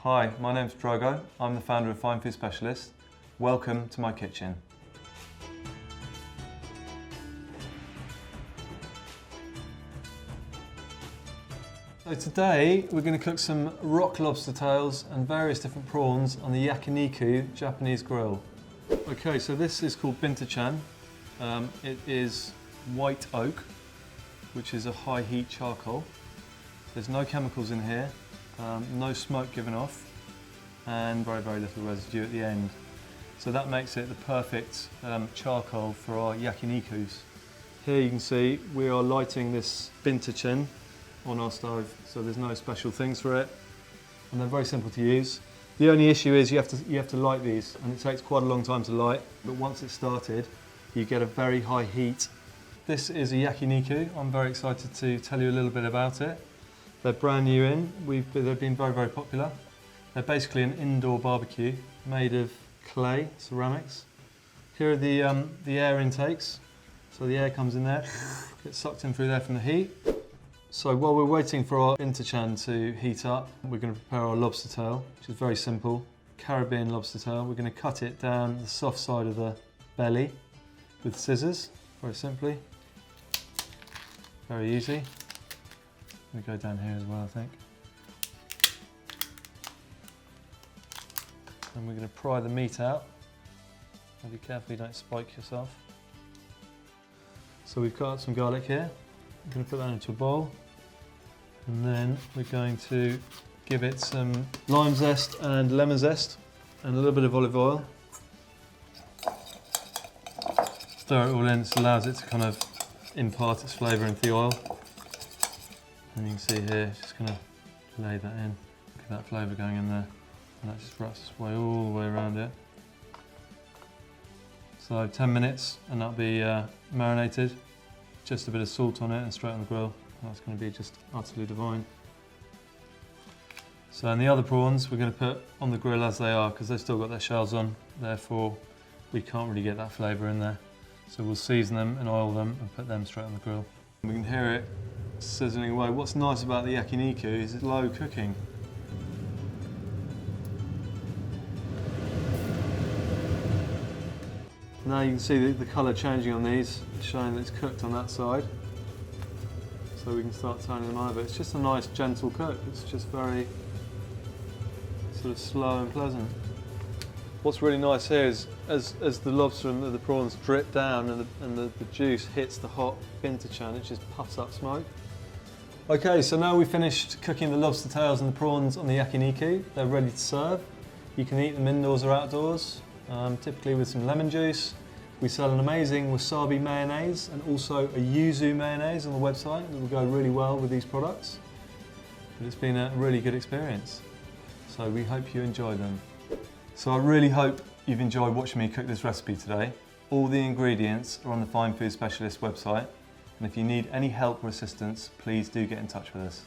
Hi, my name's Drogo. I'm the founder of Fine Food Specialist. Welcome to my kitchen. So today we're going to cook some rock lobster tails and various different prawns on the yakiniku Japanese grill. Okay, so this is called Binchotan. It is white oak, which is a high heat charcoal. There's no chemicals in here, no smoke given off, and very, very little residue at the end. So that makes it the perfect charcoal for our yakinikus. Here you can see we are lighting this Binchotan on our stove, so there's no special things for it, and they're very simple to use. The only issue is you have to light these, and it takes quite a long time to light, but once it's started, you get a very high heat. This is a yakiniku. I'm very excited to tell you a little bit about it. They're brand new in. They've been very, very popular. They're basically an indoor barbecue made of clay, ceramics. Here are the air intakes. So the air comes in there, gets sucked in through there from the heat. So while we're waiting for our Binchotan to heat up, we're going to prepare our lobster tail, which is very simple. Caribbean lobster tail. We're going to cut it down the soft side of the belly with scissors, very simply. Very easy. I'm going to go down here as well, I think. And we're going to pry the meat out. Now be careful you don't spike yourself. So we've cut up some garlic here. I'm going to put that into a bowl. And then we're going to give it some lime zest and lemon zest and a little bit of olive oil. Stir it all in, this allows it to kind of impart its flavour into the oil. And you can see here, just going to lay that in. Look at that flavour going in there. And that just wraps its way all the way around it. So 10 minutes and that'll be marinated. Just a bit of salt on it and straight on the grill. That's going to be just utterly divine. So and the other prawns we're going to put on the grill as they are because they've still got their shells on. Therefore we can't really get that flavour in there. So we'll season them and oil them and put them straight on the grill. We can hear it sizzling away. What's nice about the yakiniku is it's low cooking. Now you can see the colour changing on these, showing that it's cooked on that side. So we can start turning them over. It's just a nice gentle cook. It's just very sort of slow and pleasant. What's really nice here is as the lobster and the prawns drip down and the juice hits the hot Binchotan, it just puffs up smoke. Okay, so now we've finished cooking the lobster tails and the prawns on the yakiniku. They're ready to serve. You can eat them indoors or outdoors, typically with some lemon juice. We sell an amazing wasabi mayonnaise and also a yuzu mayonnaise on the website that will go really well with these products. But it's been a really good experience. So we hope you enjoy them. So I really hope you've enjoyed watching me cook this recipe today. All the ingredients are on the Fine Food Specialist website. And if you need any help or assistance, please do get in touch with us.